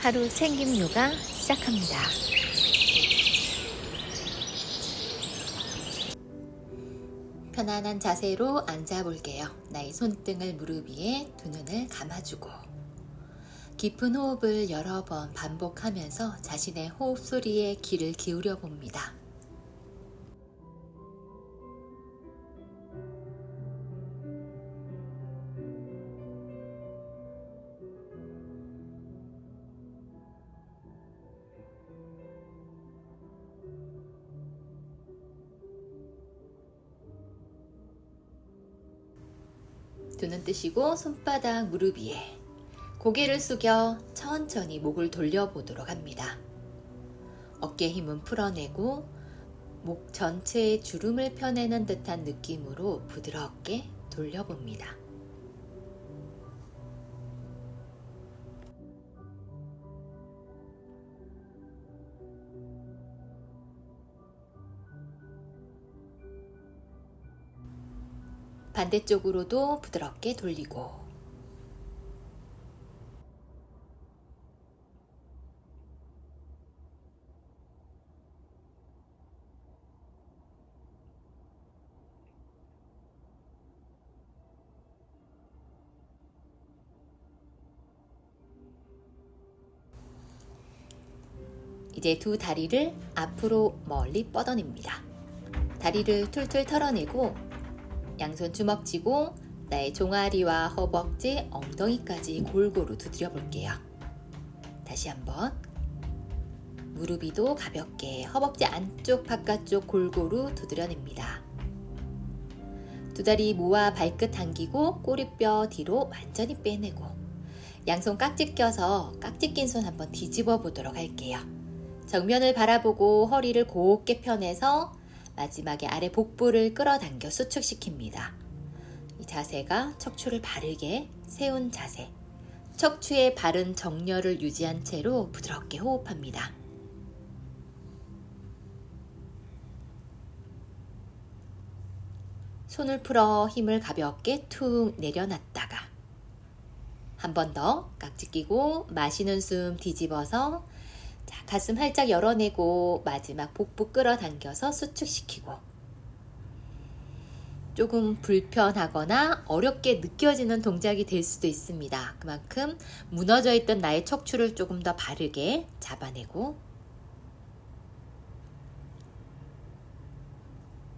하루 챙김 요가 시작합니다. 편안한 자세로 앉아볼게요. 나의 손등을 무릎 위에 두 눈을 감아주고 깊은 호흡을 여러 번 반복하면서 자신의 호흡 소리에 귀를 기울여 봅니다. 두 눈 뜨시고 손바닥 무릎 위에 고개를 숙여 천천히 목을 돌려보도록 합니다. 어깨 힘은 풀어내고 목 전체에 주름을 펴내는 듯한 느낌으로 부드럽게 돌려봅니다. 반대쪽으로도 부드럽게 돌리고 이제 두 다리를 앞으로 멀리 뻗어냅니다. 다리를 툴툴 털어내고 양손 주먹 쥐고 나의 종아리와 허벅지, 엉덩이까지 골고루 두드려 볼게요. 다시 한번 무릎 위도 가볍게 허벅지 안쪽 바깥쪽 골고루 두드려냅니다. 두 다리 모아 발끝 당기고 꼬리뼈 뒤로 완전히 빼내고 양손 깍지 껴서 깍지 낀 손 한번 뒤집어 보도록 할게요. 정면을 바라보고 허리를 곧게 펴내서 마지막에 아래 복부를 끌어당겨 수축시킵니다. 이 자세가 척추를 바르게 세운 자세. 척추의 바른 정렬을 유지한 채로 부드럽게 호흡합니다. 손을 풀어 힘을 가볍게 툭 내려놨다가 한 번 더 깍지 끼고 마시는 숨 뒤집어서 가슴 활짝 열어내고 마지막 복부 끌어당겨서 수축시키고 조금 불편하거나 어렵게 느껴지는 동작이 될 수도 있습니다. 그만큼 무너져 있던 나의 척추를 조금 더 바르게 잡아내고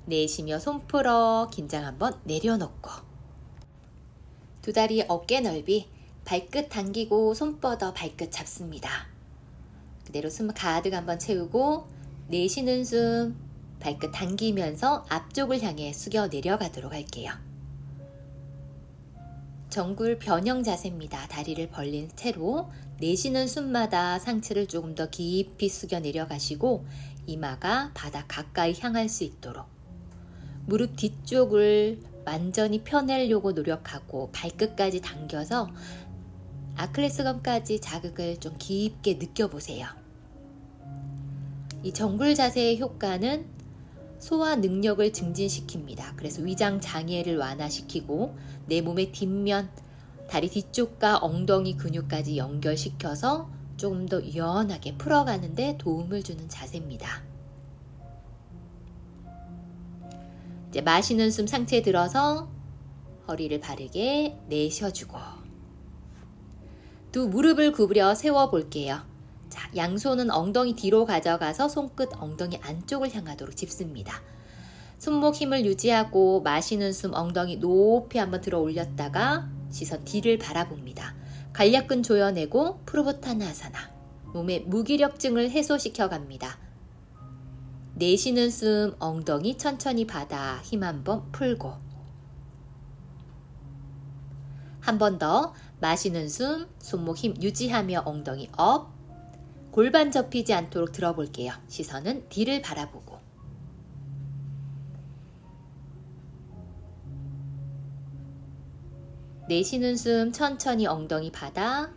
내쉬며 손 풀어 긴장 한번 내려놓고 두 다리 어깨 넓이 발끝 당기고 손 뻗어 발끝 잡습니다. 그대로 숨 가득 한번 채우고 내쉬는 숨 발끝 당기면서 앞쪽을 향해 숙여 내려가도록 할게요. 정굴 변형 자세입니다. 다리를 벌린 채로 내쉬는 숨마다 상체를 조금 더 깊이 숙여 내려가시고 이마가 바닥 가까이 향할 수 있도록 무릎 뒤쪽을 완전히 펴내려고 노력하고 발끝까지 당겨서 아킬레스건까지 자극을 좀 깊게 느껴보세요. 이 정굴 자세의 효과는 소화 능력을 증진시킵니다. 그래서 위장 장애를 완화시키고 내 몸의 뒷면, 다리 뒤쪽과 엉덩이 근육까지 연결시켜서 조금 더 유연하게 풀어가는 데 도움을 주는 자세입니다. 이제 마시는 숨 상체 들어서 허리를 바르게 내쉬어주고 두 무릎을 구부려 세워볼게요. 자, 양손은 엉덩이 뒤로 가져가서 손끝 엉덩이 안쪽을 향하도록 짚습니다. 손목 힘을 유지하고 마시는 숨 엉덩이 높이 한번 들어 올렸다가 시선 뒤를 바라봅니다. 관략근 조여내고 프로보타나아사나 몸의 무기력증을 해소시켜 갑니다. 내쉬는 숨 엉덩이 천천히 받아 힘 한번 풀고 한 번 더 마시는 숨 손목 힘 유지하며 엉덩이 업 골반 접히지 않도록 들어볼게요. 시선은 뒤를 바라보고 내쉬는 숨 천천히 엉덩이 받아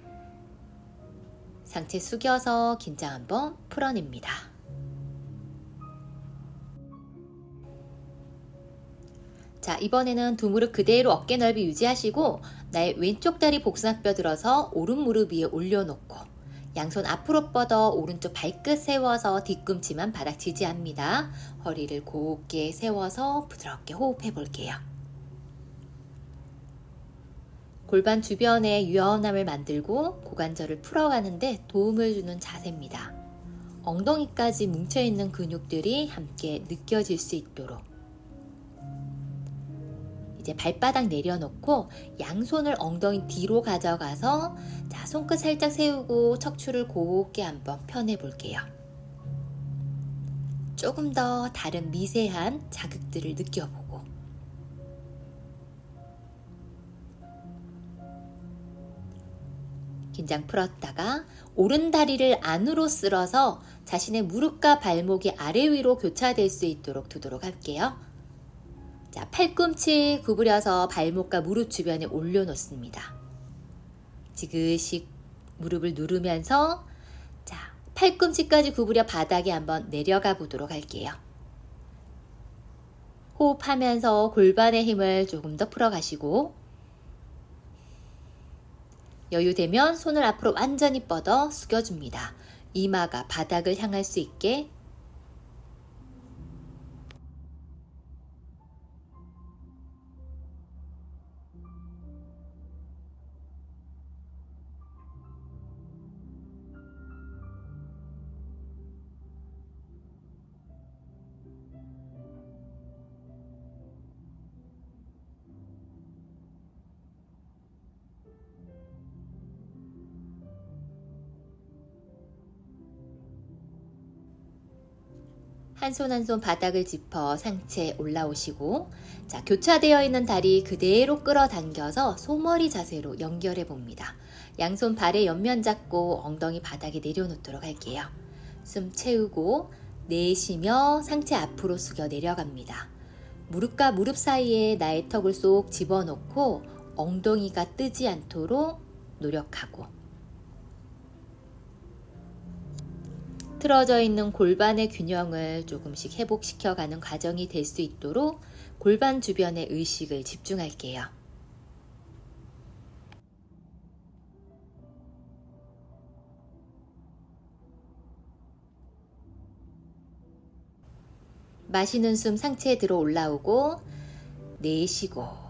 상체 숙여서 긴장 한번 풀어냅니다. 자, 이번에는 두 무릎 그대로 어깨 넓이 유지하시고 나의 왼쪽 다리 복숭아뼈 들어서 오른 무릎 위에 올려놓고 양손 앞으로 뻗어 오른쪽 발끝 세워서 뒤꿈치만 바닥 지지합니다. 허리를 곧게 세워서 부드럽게 호흡해 볼게요. 골반 주변에 유연함을 만들고 고관절을 풀어가는데 도움을 주는 자세입니다. 엉덩이까지 뭉쳐있는 근육들이 함께 느껴질 수 있도록 이제 발바닥 내려놓고 양손을 엉덩이 뒤로 가져가서 자, 손끝 살짝 세우고 척추를 곧게 한번 펴내 볼게요. 조금 더 다른 미세한 자극들을 느껴보고 긴장 풀었다가 오른 다리를 안으로 쓸어서 자신의 무릎과 발목이 아래 위로 교차될 수 있도록 두도록 할게요. 자, 팔꿈치 구부려서 발목과 무릎 주변에 올려놓습니다. 지그시 무릎을 누르면서 자, 팔꿈치까지 구부려 바닥에 한번 내려가 보도록 할게요. 호흡하면서 골반의 힘을 조금 더 풀어가시고 여유되면 손을 앞으로 완전히 뻗어 숙여줍니다. 이마가 바닥을 향할 수 있게 한 손 한 손 바닥을 짚어 상체 올라오시고 자, 교차되어 있는 다리 그대로 끌어당겨서 소머리 자세로 연결해 봅니다. 양손 발의 옆면 잡고 엉덩이 바닥에 내려놓도록 할게요. 숨 채우고 내쉬며 상체 앞으로 숙여 내려갑니다. 무릎과 무릎 사이에 나의 턱을 쏙 집어넣고 엉덩이가 뜨지 않도록 노력하고 틀어져 있는 골반의 균형을 조금씩 회복시켜가는 과정이 될 수 있도록 골반 주변에 의식을 집중할게요. 마시는 숨 상체에 들어 올라오고 내쉬고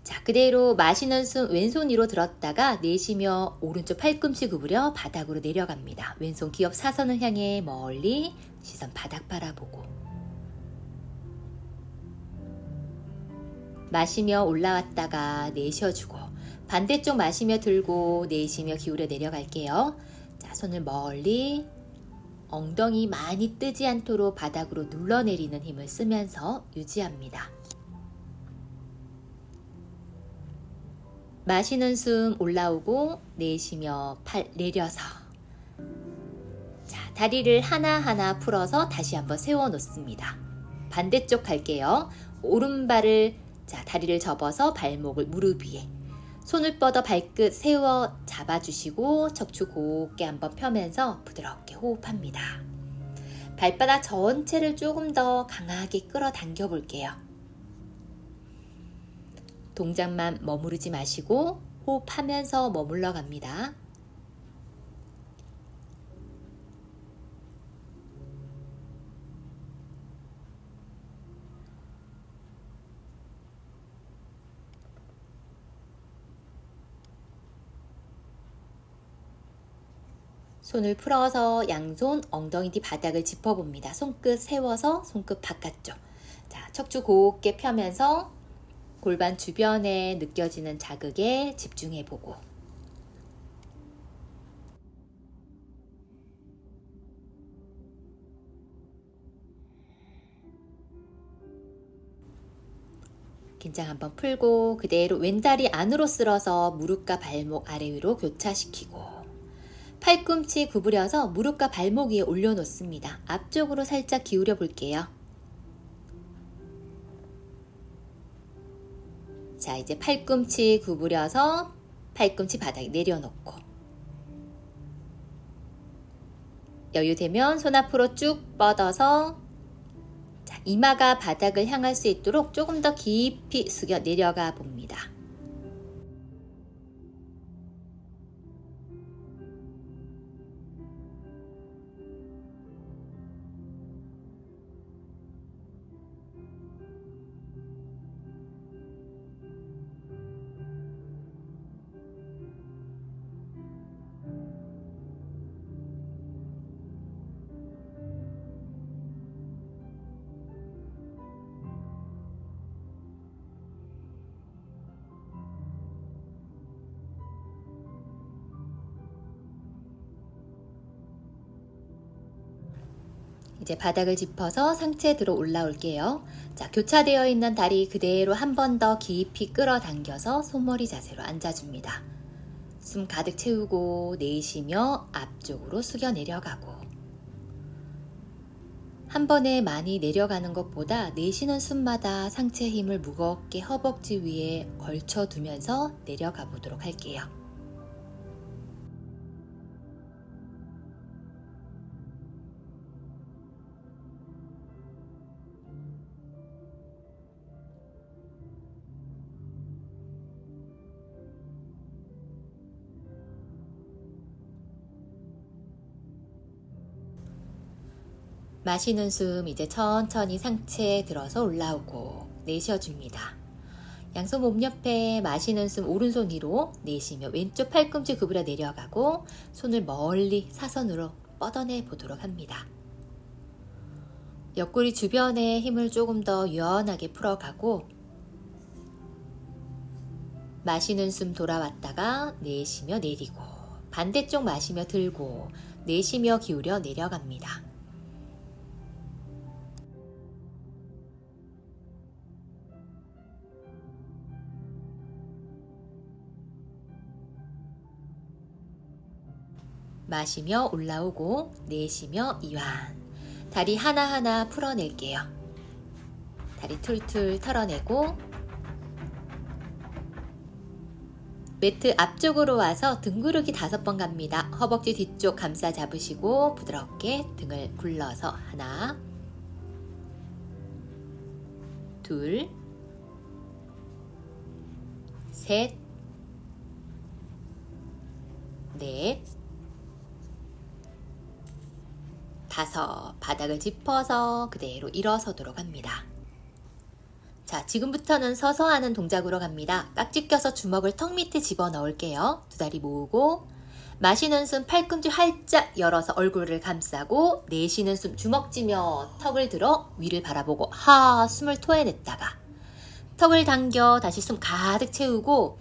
자, 그대로 마시는 숨 왼손 위로 들었다가 내쉬며 오른쪽 팔꿈치 구부려 바닥으로 내려갑니다. 왼손 기업 사선을 향해 멀리 시선 바닥 바라보고 마시며 올라왔다가 내쉬어주고 반대쪽 마시며 들고 내쉬며 기울여 내려갈게요. 자, 손을 멀리 엉덩이 많이 뜨지 않도록 바닥으로 눌러내리는 힘을 쓰면서 유지합니다. 마시는 숨 올라오고 내쉬며 팔 내려서 자, 다리를 하나하나 풀어서 다시 한번 세워 놓습니다. 반대쪽 갈게요. 오른발을 자, 다리를 접어서 발목을 무릎 위에 손을 뻗어 발끝 세워 잡아주시고 척추 곧게 한번 펴면서 부드럽게 호흡합니다. 발바닥 전체를 조금 더 강하게 끌어당겨 볼게요. 동작만 머무르지 마시고 호흡하면서 머물러 갑니다. 손을 풀어서 양손 엉덩이 뒤 바닥을 짚어봅니다. 손끝 세워서 손끝 바깥쪽. 자, 척추 곧게 펴면서 골반 주변에 느껴지는 자극에 집중해보고 긴장 한번 풀고 그대로 왼다리 안으로 쓸어서 무릎과 발목 아래 위로 교차시키고 팔꿈치 구부려서 무릎과 발목 위에 올려놓습니다. 앞쪽으로 살짝 기울여 볼게요. 자, 이제 팔꿈치 구부려서 팔꿈치 바닥에 내려놓고 여유되면 손 앞으로 쭉 뻗어서 자, 이마가 바닥을 향할 수 있도록 조금 더 깊이 숙여 내려가 봅니다. 이제 바닥을 짚어서 상체 들어 올라올게요. 자, 교차되어 있는 다리 그대로 한 번 더 깊이 끌어당겨서 손머리 자세로 앉아줍니다. 숨 가득 채우고 내쉬며 앞쪽으로 숙여 내려가고, 한 번에 많이 내려가는 것보다 내쉬는 숨마다 상체 힘을 무겁게 허벅지 위에 걸쳐두면서 내려가 보도록 할게요. 마시는 숨 이제 천천히 상체에 들어서 올라오고 내쉬어줍니다. 양손 몸 옆에 마시는 숨 오른손 위로, 내쉬며 왼쪽 팔꿈치 구부려 내려가고 손을 멀리 사선으로 뻗어내 보도록 합니다. 옆구리 주변에 힘을 조금 더 유연하게 풀어가고, 마시는 숨 돌아왔다가 내쉬며 내리고, 반대쪽 마시며 들고 내쉬며 기울여 내려갑니다. 마시며 올라오고 내쉬며 이완. 다리 하나하나 풀어낼게요. 다리 툴툴 털어내고, 매트 앞쪽으로 와서 등 구르기 5번 갑니다. 허벅지 뒤쪽 감싸 잡으시고 부드럽게 등을 굴러서 하나, 둘, 셋, 넷, 5. 바닥을 짚어서 그대로 일어서도록 합니다. 자, 지금부터는 서서 하는 동작으로 갑니다. 깍지 껴서 주먹을 턱 밑에 집어넣을게요. 두 다리 모으고, 마시는 숨 팔꿈치 활짝 열어서 얼굴을 감싸고, 내쉬는 숨 주먹 쥐며 턱을 들어 위를 바라보고 숨을 토해냈다가 턱을 당겨 다시 숨 가득 채우고,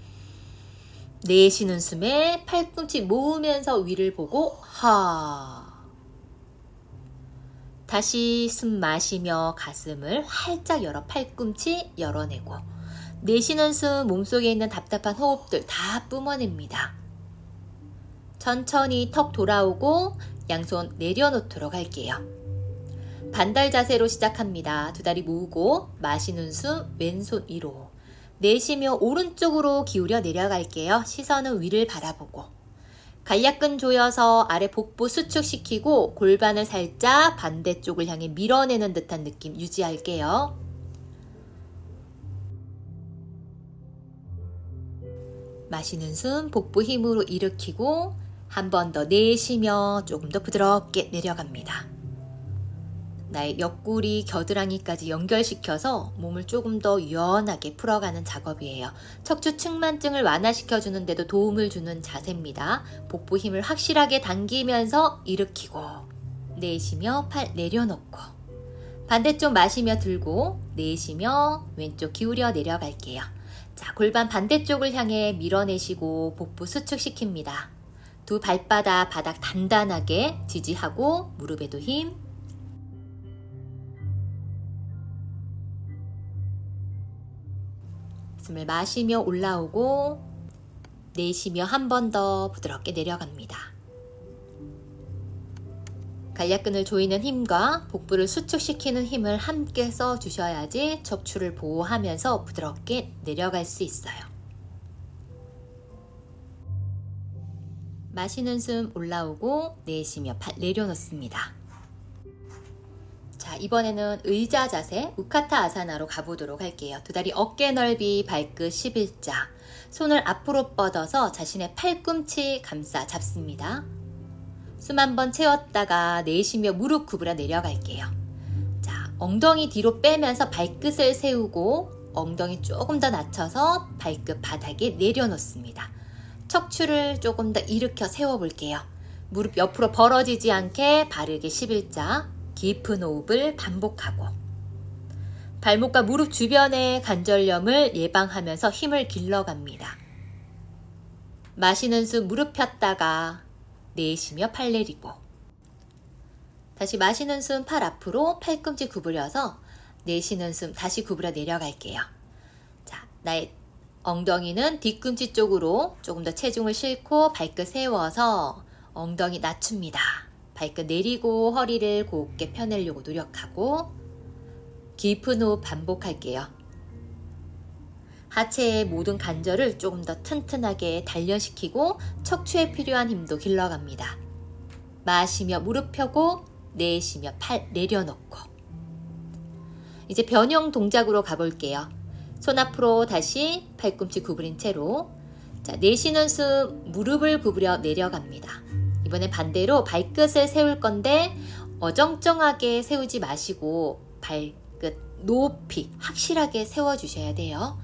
내쉬는 숨에 팔꿈치 모으면서 위를 보고 다시 숨 마시며 가슴을 활짝 열어 팔꿈치 열어내고, 내쉬는 숨 몸속에 있는 답답한 호흡들 다 뿜어냅니다. 천천히 턱 돌아오고 양손 내려놓도록 할게요. 반달 자세로 시작합니다. 두 다리 모으고 마시는 숨 왼손 위로, 내쉬며 오른쪽으로 기울여 내려갈게요. 시선은 위를 바라보고, 간략근 조여서 아래 복부 수축시키고 골반을 살짝 반대쪽을 향해 밀어내는 듯한 느낌 유지할게요. 마시는 숨 복부 힘으로 일으키고 한 번 더 내쉬며 조금 더 부드럽게 내려갑니다. 나의 옆구리, 겨드랑이까지 연결시켜서 몸을 조금 더 유연하게 풀어가는 작업이에요. 척추 측만증을 완화시켜주는데도 도움을 주는 자세입니다. 복부 힘을 확실하게 당기면서 일으키고, 내쉬며 팔 내려놓고, 반대쪽 마시며 들고, 내쉬며 왼쪽 기울여 내려갈게요. 자, 골반 반대쪽을 향해 밀어내시고 복부 수축시킵니다. 두 발바닥 바닥 단단하게 지지하고 무릎에도 힘, 숨을 마시며 올라오고 내쉬며 한 번 더 부드럽게 내려갑니다. 간략근을 조이는 힘과 복부를 수축시키는 힘을 함께 써주셔야지 척추를 보호하면서 부드럽게 내려갈 수 있어요. 마시는 숨 올라오고 내쉬며 팔 내려놓습니다. 자, 이번에는 의자 자세 우카타 아사나로 가보도록 할게요. 두 다리 어깨 넓이 발끝 11자, 손을 앞으로 뻗어서 자신의 팔꿈치 감싸 잡습니다. 숨 한번 채웠다가 내쉬며 무릎 구부려 내려갈게요. 자, 엉덩이 뒤로 빼면서 발끝을 세우고 엉덩이 조금 더 낮춰서 발끝 바닥에 내려놓습니다. 척추를 조금 더 일으켜 세워볼게요. 무릎 옆으로 벌어지지 않게 바르게 11자, 깊은 호흡을 반복하고, 발목과 무릎 주변의 관절염을 예방하면서 힘을 길러갑니다. 마시는 숨 무릎 폈다가 내쉬며 팔 내리고, 다시 마시는 숨 팔 앞으로 팔꿈치 구부려서 내쉬는 숨 다시 구부려 내려갈게요. 자, 나의 엉덩이는 뒤꿈치 쪽으로 조금 더 체중을 싣고 발끝 세워서 엉덩이 낮춥니다. 발끝 내리고 허리를 곱게 펴내려고 노력하고 깊은 호흡 반복할게요. 하체의 모든 관절을 조금 더 튼튼하게 단련시키고 척추에 필요한 힘도 길러갑니다. 마시며 무릎 펴고 내쉬며 팔 내려놓고 이제 변형 동작으로 가볼게요. 손 앞으로 다시 팔꿈치 구부린 채로 자, 내쉬는 숨 무릎을 구부려 내려갑니다. 이번엔 반대로 발끝을 세울 건데 어정쩡하게 세우지 마시고 발끝 높이 확실하게 세워주셔야 돼요.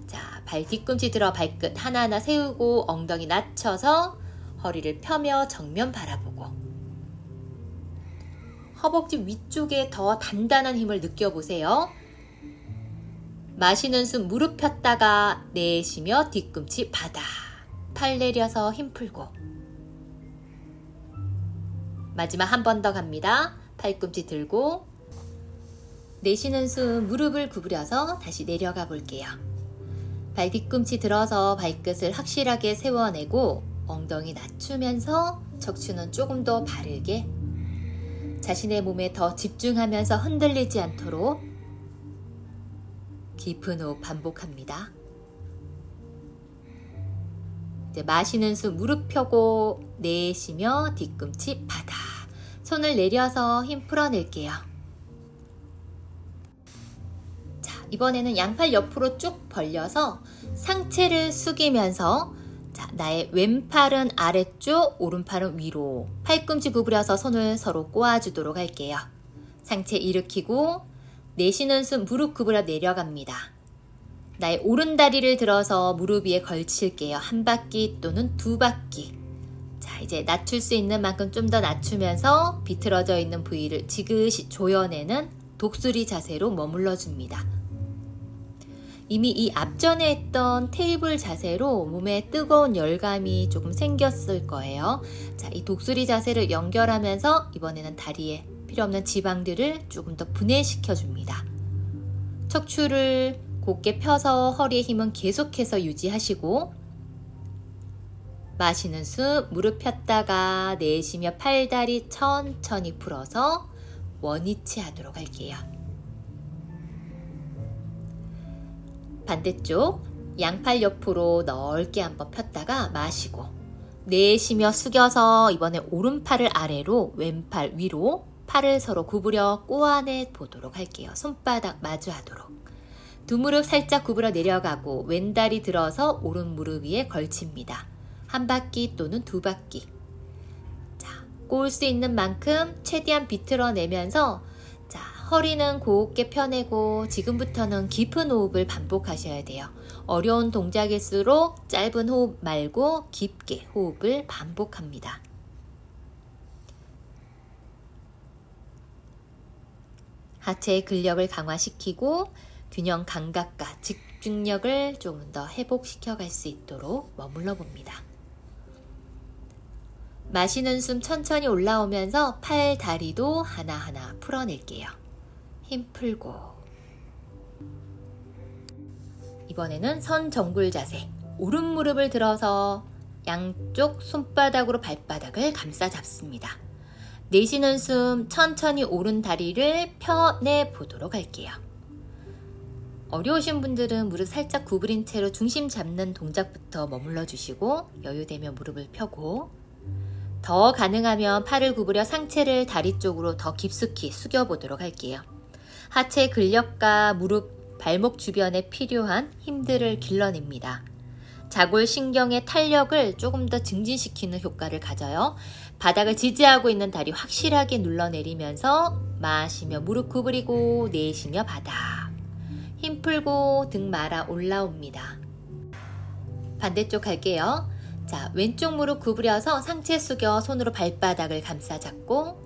자, 발 뒤꿈치 들어 발끝 하나하나 세우고 엉덩이 낮춰서 허리를 펴며 정면 바라보고 허벅지 위쪽에 더 단단한 힘을 느껴보세요. 마시는 숨 무릎 폈다가 내쉬며 뒤꿈치 바닥 팔 내려서 힘 풀고 마지막 한 번 더 갑니다. 팔꿈치 들고 내쉬는 숨 무릎을 구부려서 다시 내려가 볼게요. 발 뒤꿈치 들어서 발끝을 확실하게 세워내고 엉덩이 낮추면서 척추는 조금 더 바르게 자신의 몸에 더 집중하면서 흔들리지 않도록 깊은 호흡 반복합니다. 이제 마시는 숨 무릎 펴고 내쉬며 뒤꿈치 바닥 손을 내려서 힘 풀어낼게요. 자, 이번에는 양팔 옆으로 쭉 벌려서 상체를 숙이면서 자, 나의 왼팔은 아래쪽, 오른팔은 위로 팔꿈치 구부려서 손을 서로 꼬아주도록 할게요. 상체 일으키고 내쉬는 숨 무릎 구부려 내려갑니다. 나의 오른다리를 들어서 무릎 위에 걸칠게요. 한 바퀴 또는 두 바퀴. 자, 이제 낮출 수 있는 만큼 좀 더 낮추면서 비틀어져 있는 부위를 지그시 조여내는 독수리 자세로 머물러 줍니다. 이미 이 앞전에 했던 테이블 자세로 몸에 뜨거운 열감이 조금 생겼을 거예요. 자, 이 독수리 자세를 연결하면서 이번에는 다리에 필요 없는 지방들을 조금 더 분해시켜 줍니다. 척추를 곧게 펴서 허리의 힘은 계속해서 유지하시고 마시는 숨 무릎 폈다가 내쉬며 팔다리 천천히 풀어서 원위치 하도록 할게요. 반대쪽 양팔 옆으로 넓게 한번 폈다가 마시고 내쉬며 숙여서 이번에 오른팔을 아래로 왼팔 위로 팔을 서로 구부려 꼬아내 보도록 할게요. 손바닥 마주하도록. 두 무릎 살짝 구부려 내려가고 왼다리 들어서 오른 무릎 위에 걸칩니다. 한 바퀴 또는 두 바퀴. 자, 꼬을 수 있는 만큼 최대한 비틀어내면서 자, 허리는 곱게 펴내고 지금부터는 깊은 호흡을 반복하셔야 돼요. 어려운 동작일수록 짧은 호흡 말고 깊게 호흡을 반복합니다. 하체의 근력을 강화시키고 균형 감각과 집중력을 조금 더 회복시켜 갈 수 있도록 머물러 봅니다. 마시는 숨 천천히 올라오면서 팔, 다리도 하나하나 풀어낼게요. 힘 풀고 이번에는 선 정굴 자세. 오른 무릎을 들어서 양쪽 손바닥으로 발바닥을 감싸 잡습니다. 내쉬는 숨 천천히 오른 다리를 펴내 보도록 할게요. 어려우신 분들은 무릎 살짝 구부린 채로 중심 잡는 동작부터 머물러 주시고 여유되면 무릎을 펴고 더 가능하면 팔을 구부려 상체를 다리 쪽으로 더 깊숙이 숙여보도록 할게요. 하체 근력과 무릎, 발목 주변에 필요한 힘들을 길러냅니다. 자골신경의 탄력을 조금 더 증진시키는 효과를 가져요. 바닥을 지지하고 있는 다리 확실하게 눌러내리면서 마시며 무릎 구부리고 내쉬며 바닥. 힘 풀고 등 말아 올라옵니다. 반대쪽 갈게요. 자, 왼쪽 무릎 구부려서 상체 숙여 손으로 발바닥을 감싸 잡고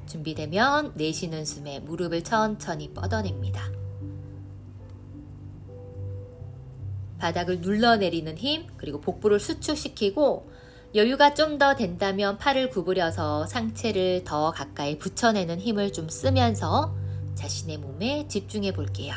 준비되면 내쉬는 숨에 무릎을 천천히 뻗어냅니다. 바닥을 눌러내리는 힘 그리고 복부를 수축시키고 여유가 좀 더 된다면 팔을 구부려서 상체를 더 가까이 붙여내는 힘을 좀 쓰면서 자신의 몸에 집중해 볼게요.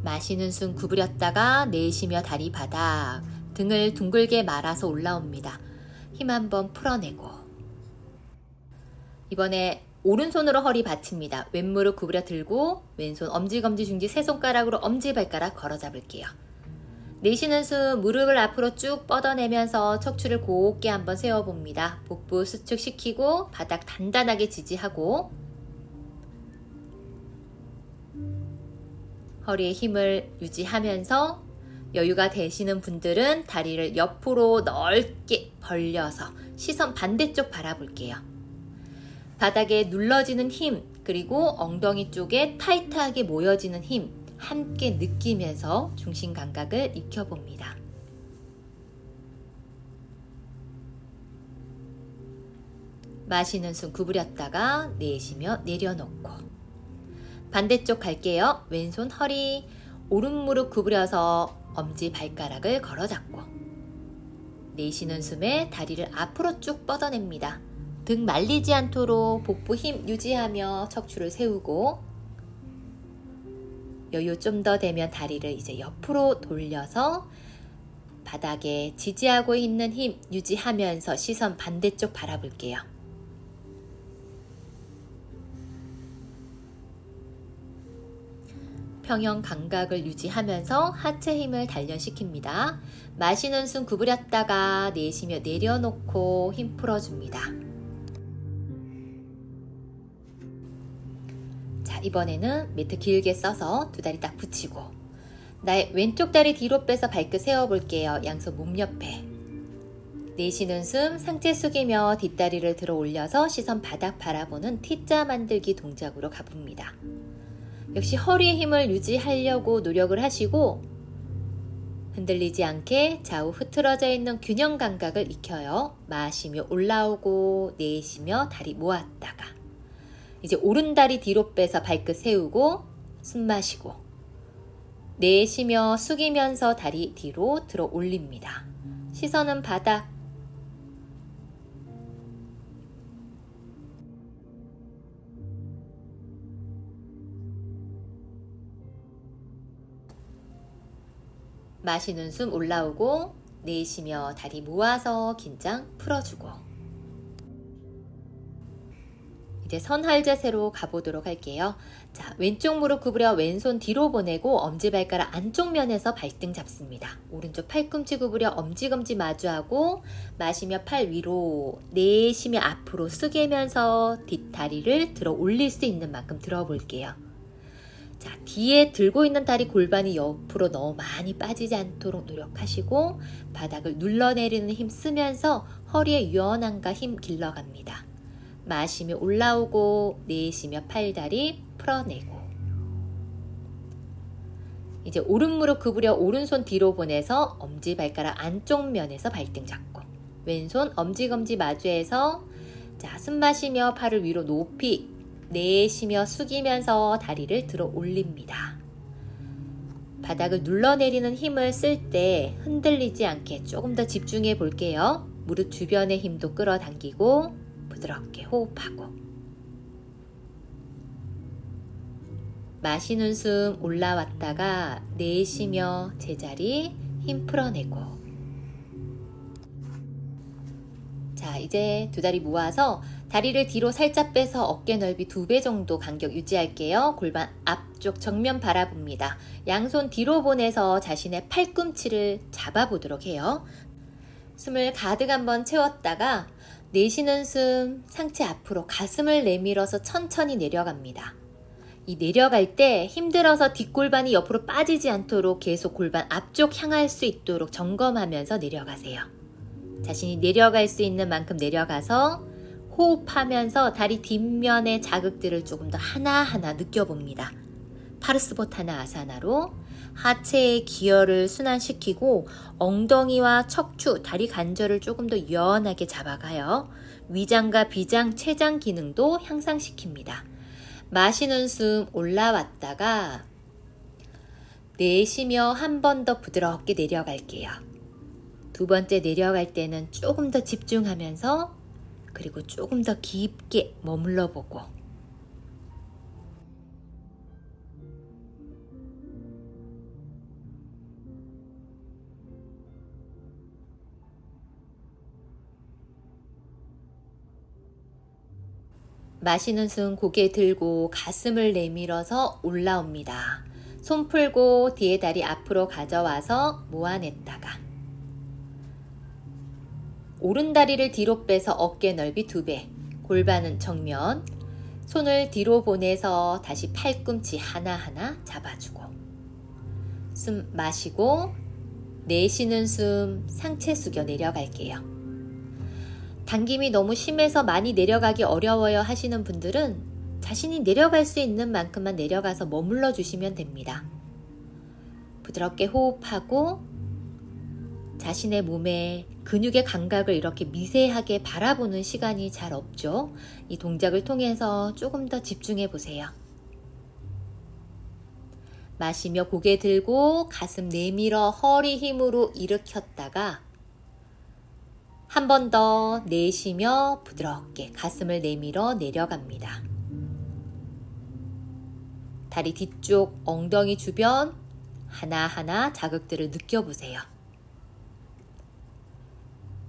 마시는 숨 구부렸다가 내쉬며 다리 바닥, 등을 둥글게 말아서 올라옵니다. 힘 한번 풀어내고. 이번에 오른손으로 허리 받칩니다. 왼무릎 구부려 들고 왼손 엄지검지 중지 세 손가락으로 엄지발가락 걸어 잡을게요. 내쉬는 숨 무릎을 앞으로 쭉 뻗어내면서 척추를 곧게 한번 세워봅니다. 복부 수축시키고 바닥 단단하게 지지하고 허리에 힘을 유지하면서 여유가 되시는 분들은 다리를 옆으로 넓게 벌려서 시선 반대쪽 바라볼게요. 바닥에 눌러지는 힘 그리고 엉덩이 쪽에 타이트하게 모여지는 힘 함께 느끼면서 중심 감각을 익혀봅니다. 마시는 숨 구부렸다가 내쉬며 내려놓고 반대쪽 갈게요. 왼손 허리 오른 무릎 구부려서 엄지 발가락을 걸어 잡고 내쉬는 숨에 다리를 앞으로 쭉 뻗어냅니다. 등 말리지 않도록 복부 힘 유지하며 척추를 세우고 여유 좀 더 되면 다리를 이제 옆으로 돌려서 바닥에 지지하고 있는 힘 유지하면서 시선 반대쪽 바라볼게요. 평형 감각을 유지하면서 하체 힘을 단련시킵니다. 마시는 숨 구부렸다가 내쉬며 내려놓고 힘 풀어줍니다. 자, 이번에는 매트 길게 써서 두 다리 딱 붙이고 나의 왼쪽 다리 뒤로 빼서 발끝 세워볼게요. 양손 몸 옆에. 내쉬는 숨 상체 숙이며 뒷다리를 들어 올려서 시선 바닥 바라보는 T자 만들기 동작으로 가봅니다. 역시 허리의 힘을 유지하려고 노력을 하시고 흔들리지 않게 좌우 흐트러져 있는 균형 감각을 익혀요. 마시며 올라오고 내쉬며 다리 모았다가 이제 오른다리 뒤로 빼서 발끝 세우고 숨 마시고 내쉬며 숙이면서 다리 뒤로 들어 올립니다. 시선은 바닥. 마시는 숨 올라오고 내쉬며 다리 모아서 긴장 풀어주고 이제 선할 자세로 가보도록 할게요. 자, 왼쪽 무릎 구부려 왼손 뒤로 보내고 엄지발가락 안쪽 면에서 발등 잡습니다. 오른쪽 팔꿈치 구부려 엄지검지 마주하고 마시며 팔 위로 내쉬며 앞으로 숙이면서 뒷다리를 들어 올릴 수 있는 만큼 들어 볼게요. 자, 뒤에 들고 있는 다리 골반이 옆으로 너무 많이 빠지지 않도록 노력하시고 바닥을 눌러내리는 힘 쓰면서 허리의 유연함과 힘 길러갑니다. 마시며 올라오고 내쉬며 팔다리 풀어내고 이제 오른 무릎 구부려 오른손 뒤로 보내서 엄지발가락 안쪽 면에서 발등 잡고 왼손 엄지검지 마주해서 자, 숨 마시며 팔을 위로 높이 내쉬며 숙이면서 다리를 들어 올립니다. 바닥을 눌러내리는 힘을 쓸 때 흔들리지 않게 조금 더 집중해 볼게요. 무릎 주변의 힘도 끌어당기고 부드럽게 호흡하고 마시는 숨 올라왔다가 내쉬며 제자리 힘 풀어내고 자, 이제 두 다리 모아서 다리를 뒤로 살짝 빼서 어깨 넓이 2배 정도 간격 유지할게요. 골반 앞쪽 정면 바라봅니다. 양손 뒤로 보내서 자신의 팔꿈치를 잡아보도록 해요. 숨을 가득 한번 채웠다가 내쉬는 숨 상체 앞으로 가슴을 내밀어서 천천히 내려갑니다. 이 내려갈 때 힘들어서 뒷골반이 옆으로 빠지지 않도록 계속 골반 앞쪽 향할 수 있도록 점검하면서 내려가세요. 자신이 내려갈 수 있는 만큼 내려가서 호흡하면서 다리 뒷면의 자극들을 조금 더 하나하나 느껴봅니다. 파르스보타나 아사나로 하체의 기혈을 순환시키고 엉덩이와 척추, 다리 관절을 조금 더 유연하게 잡아가요. 위장과 비장, 췌장 기능도 향상시킵니다. 마시는 숨 올라왔다가 내쉬며 한 번 더 부드럽게 내려갈게요. 두 번째 내려갈 때는 조금 더 집중하면서 그리고 조금 더 깊게 머물러 보고 마시는 숨 고개 들고 가슴을 내밀어서 올라옵니다. 손 풀고 뒤에 다리 앞으로 가져와서 모아냈다가 오른 다리를 뒤로 빼서 어깨 넓이 2배, 골반은 정면, 손을 뒤로 보내서 다시 팔꿈치 하나하나 잡아주고 숨 마시고 내쉬는 숨 상체 숙여 내려갈게요. 당김이 너무 심해서 많이 내려가기 어려워요 하시는 분들은 자신이 내려갈 수 있는 만큼만 내려가서 머물러 주시면 됩니다. 부드럽게 호흡하고 자신의 몸에 근육의 감각을 이렇게 미세하게 바라보는 시간이 잘 없죠. 이 동작을 통해서 조금 더 집중해 보세요. 마시며 고개 들고 가슴 내밀어 허리 힘으로 일으켰다가 한 번 더 내쉬며 부드럽게 가슴을 내밀어 내려갑니다. 다리 뒤쪽 엉덩이 주변 하나하나 자극들을 느껴보세요.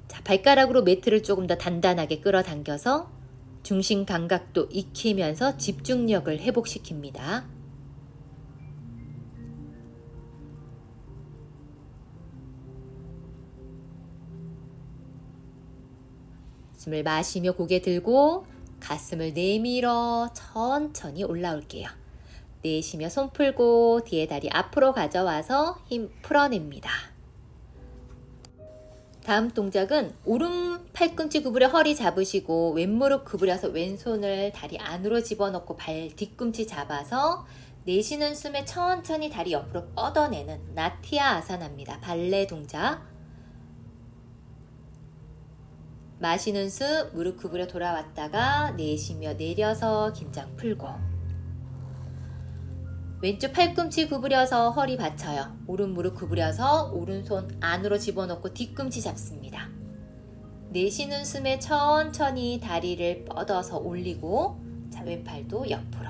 자, 발가락으로 매트를 조금 더 단단하게 끌어당겨서 중심 감각도 익히면서 집중력을 회복시킵니다. 숨을 마시며 고개 들고 가슴을 내밀어 천천히 올라올게요. 내쉬며 손 풀고 뒤에 다리 앞으로 가져와서 힘 풀어냅니다. 다음 동작은 오른 팔꿈치 구부려 허리 잡으시고 왼무릎 구부려서 왼손을 다리 안으로 집어넣고 발 뒤꿈치 잡아서 내쉬는 숨에 천천히 다리 옆으로 뻗어내는 나티아 아사나입니다. 발레 동작. 마시는 숨 무릎 구부려 돌아왔다가 내쉬며 내려서 긴장 풀고 왼쪽 팔꿈치 구부려서 허리 받쳐요. 오른 무릎 구부려서 오른손 안으로 집어넣고 뒤꿈치 잡습니다. 내쉬는 숨에 천천히 다리를 뻗어서 올리고 자, 왼팔도 옆으로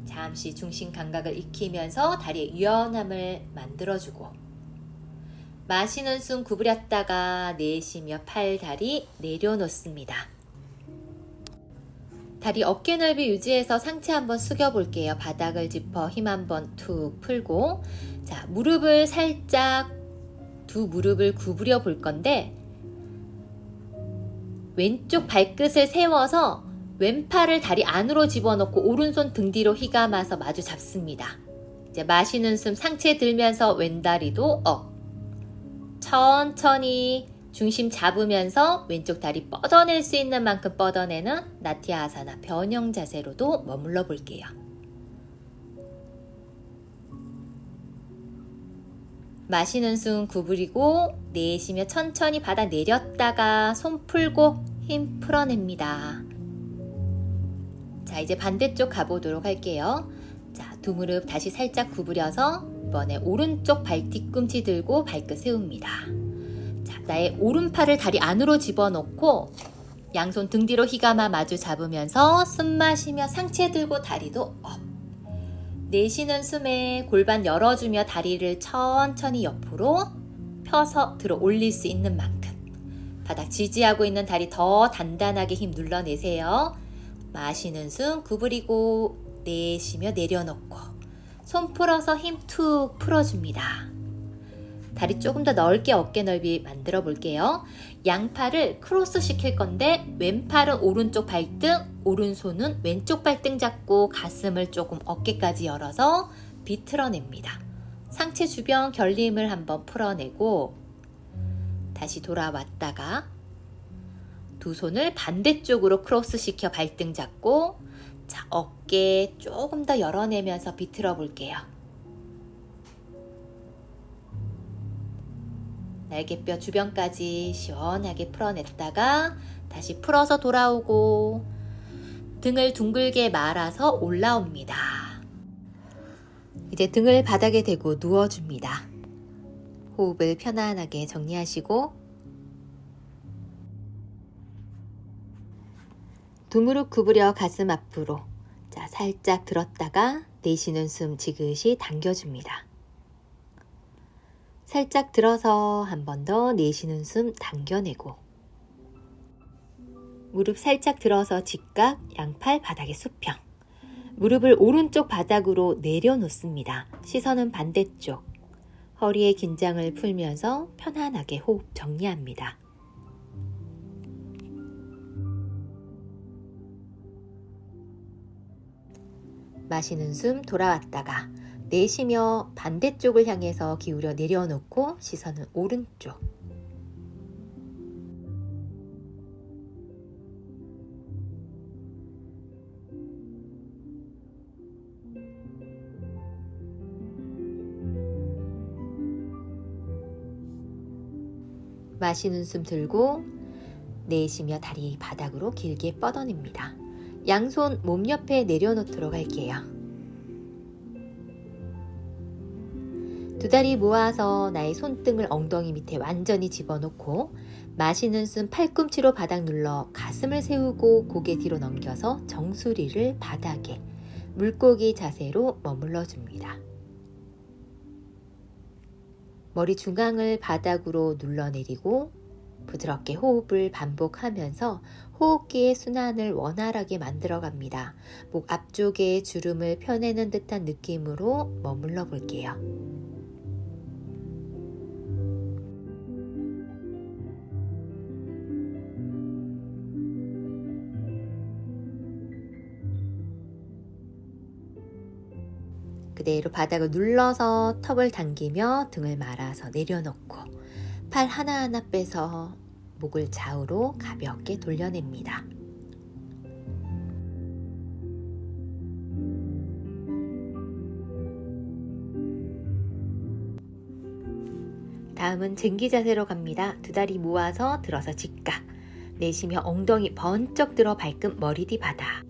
잠시 중심 감각을 익히면서 다리의 유연함을 만들어주고 마시는 숨 구부렸다가 내쉬며 팔, 다리 내려놓습니다. 다리 어깨 넓이 유지해서 상체 한번 숙여 볼게요. 바닥을 짚어 힘 한번 툭 풀고 자, 무릎을 살짝 두 무릎을 구부려 볼 건데 왼쪽 발끝을 세워서 왼팔을 다리 안으로 집어넣고 오른손 등 뒤로 휘감아서 마주 잡습니다. 이제 마시는 숨 상체 들면서 왼다리도 업. 천천히 중심 잡으면서 왼쪽 다리 뻗어낼 수 있는 만큼 뻗어내는 나티아 아사나 변형 자세로도 머물러 볼게요. 마시는 숨 구부리고 내쉬며 천천히 바닥 내렸다가 손 풀고 힘 풀어냅니다. 자, 이제 반대쪽 가보도록 할게요. 자, 두 무릎 다시 살짝 구부려서 이번에 오른쪽 발 뒤꿈치 들고 발끝 세웁니다. 자, 나의 오른팔을 다리 안으로 집어넣고 양손 등 뒤로 휘감아 마주 잡으면서 숨 마시며 상체 들고 다리도 업. 내쉬는 숨에 골반 열어주며 다리를 천천히 옆으로 펴서 들어 올릴 수 있는 만큼 바닥 지지하고 있는 다리 더 단단하게 힘 눌러내세요. 마시는 숨 구부리고 내쉬며 내려놓고 손 풀어서 힘 툭 풀어줍니다. 다리 조금 더 넓게 어깨 넓이 만들어 볼게요. 양팔을 크로스 시킬 건데 왼팔은 오른쪽 발등, 오른손은 왼쪽 발등 잡고 가슴을 조금 어깨까지 열어서 비틀어냅니다. 상체 주변 결림을 한번 풀어내고 다시 돌아왔다가 두 손을 반대쪽으로 크로스 시켜 발등 잡고 자, 어깨 조금 더 열어내면서 비틀어 볼게요. 날개뼈 주변까지 시원하게 풀어냈다가 다시 풀어서 돌아오고 등을 둥글게 말아서 올라옵니다. 이제 등을 바닥에 대고 누워줍니다. 호흡을 편안하게 정리하시고 두 무릎 구부려 가슴 앞으로 자, 살짝 들었다가 내쉬는 숨 지그시 당겨줍니다. 살짝 들어서 한 번 더 내쉬는 숨 당겨내고 무릎 살짝 들어서 직각 양팔 바닥에 수평 무릎을 오른쪽 바닥으로 내려놓습니다. 시선은 반대쪽 허리의 긴장을 풀면서 편안하게 호흡 정리합니다. 마시는 숨 돌아왔다가 내쉬며 반대쪽을 향해서 기울여 내려놓고 시선은 오른쪽. 마시는 숨 들고 내쉬며 다리 바닥으로 길게 뻗어냅니다. 양손 몸 옆에 내려놓도록 할게요. 두 다리 모아서 나의 손등을 엉덩이 밑에 완전히 집어넣고 마시는 숨 팔꿈치로 바닥 눌러 가슴을 세우고 고개 뒤로 넘겨서 정수리를 바닥에 물고기 자세로 머물러 줍니다. 머리 중앙을 바닥으로 눌러내리고 부드럽게 호흡을 반복하면서 호흡기의 순환을 원활하게 만들어 갑니다. 목 앞쪽에 주름을 펴내는 듯한 느낌으로 머물러 볼게요. 그대로 바닥을 눌러서 턱을 당기며 등을 말아서 내려놓고 팔 하나하나 빼서 목을 좌우로 가볍게 돌려냅니다. 다음은 쟁기 자세로 갑니다. 두 다리 모아서 들어서 직각 내쉬며 엉덩이 번쩍 들어 발끝 머리 뒤 바닥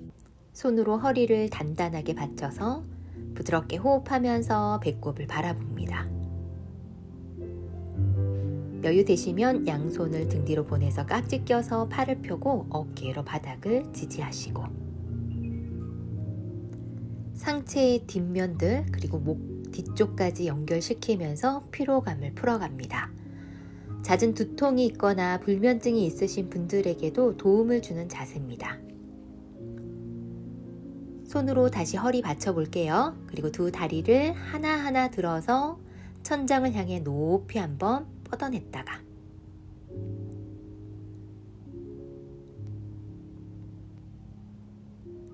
손으로 허리를 단단하게 받쳐서 부드럽게 호흡하면서 배꼽을 바라봅니다. 여유 되시면 양손을 등 뒤로 보내서 깍지 껴서 팔을 펴고 어깨로 바닥을 지지하시고 상체의 뒷면들 그리고 목 뒤쪽까지 연결시키면서 피로감을 풀어갑니다. 잦은 두통이 있거나 불면증이 있으신 분들에게도 도움을 주는 자세입니다. 손으로 다시 허리 받쳐 볼게요. 그리고 두 다리를 하나하나 들어서 천장을 향해 높이 한번 뻗어냈다가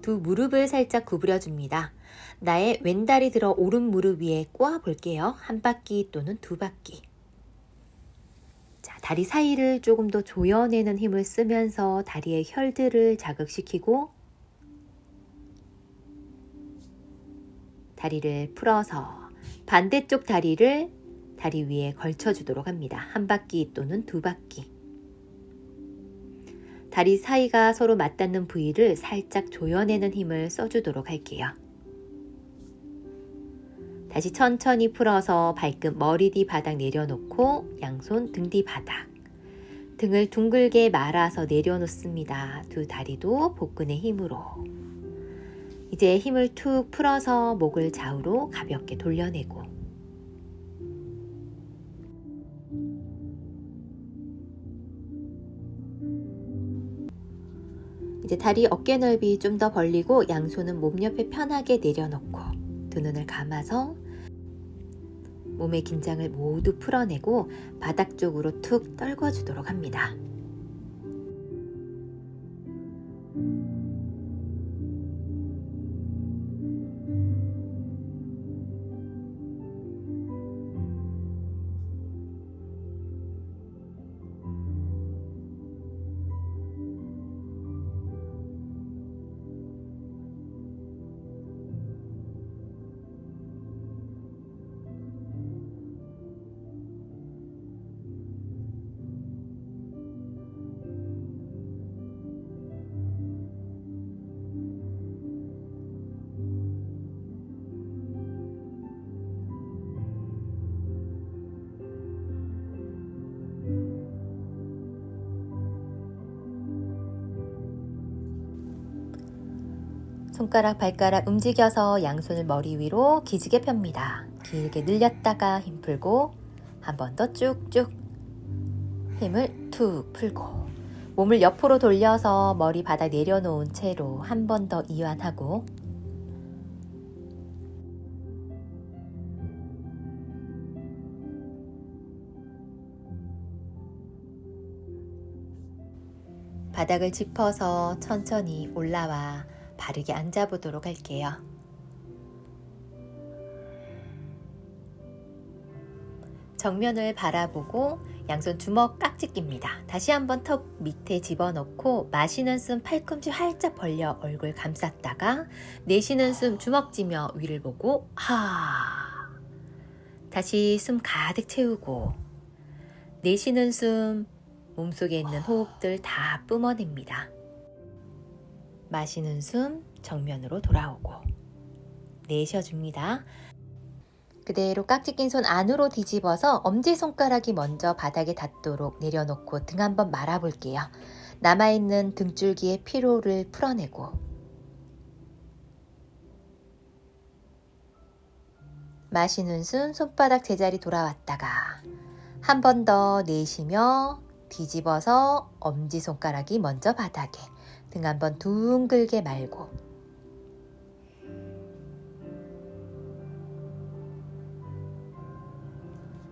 두 무릎을 살짝 구부려 줍니다. 나의 왼다리 들어 오른 무릎 위에 꼬아 볼게요. 한 바퀴 또는 두 바퀴. 자, 다리 사이를 조금 더 조여내는 힘을 쓰면서 다리의 혈들을 자극시키고 다리를 풀어서 반대쪽 다리를 다리 위에 걸쳐주도록 합니다. 한 바퀴 또는 두 바퀴. 다리 사이가 서로 맞닿는 부위를 살짝 조여내는 힘을 써주도록 할게요. 다시 천천히 풀어서 발끝 머리 뒤 바닥 내려놓고 양손 등 뒤 바닥. 등을 둥글게 말아서 내려놓습니다. 두 다리도 복근의 힘으로. 이제 힘을 툭 풀어서 목을 좌우로 가볍게 돌려내고 이제 다리 어깨 넓이 좀 더 벌리고 양손은 몸 옆에 편하게 내려놓고 두 눈을 감아서 몸의 긴장을 모두 풀어내고 바닥 쪽으로 툭 떨궈주도록 합니다. 손가락 발가락 움직여서 양손을 머리 위로 기지개 펴니다. 길게 늘렸다가 힘 풀고 한 번 더 쭉쭉 힘을 툭 풀고 몸을 옆으로 돌려서 머리 바닥 내려놓은 채로 한 번 더 이완하고 바닥을 짚어서 천천히 올라와 바르게 앉아보도록 할게요. 정면을 바라보고 양손 주먹 깍지 낍니다. 다시 한번 턱 밑에 집어넣고 마시는 숨 팔꿈치 활짝 벌려 얼굴 감쌌다가 내쉬는 숨 주먹 쥐며 위를 보고 하. 다시 숨 가득 채우고 내쉬는 숨 몸속에 있는 호흡들 다 뿜어냅니다. 마시는 숨 정면으로 돌아오고 내쉬어줍니다. 그대로 깍지 낀 손 안으로 뒤집어서 엄지손가락이 먼저 바닥에 닿도록 내려놓고 등 한번 말아볼게요. 남아있는 등줄기의 피로를 풀어내고 마시는 숨 손바닥 제자리 돌아왔다가 한 번 더 내쉬며 뒤집어서 엄지손가락이 먼저 바닥에 등 한번 둥글게 말고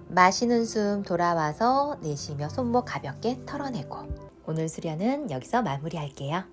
마시는 숨 돌아와서 내쉬며 손목 가볍게 털어내고 오늘 수련은 여기서 마무리할게요.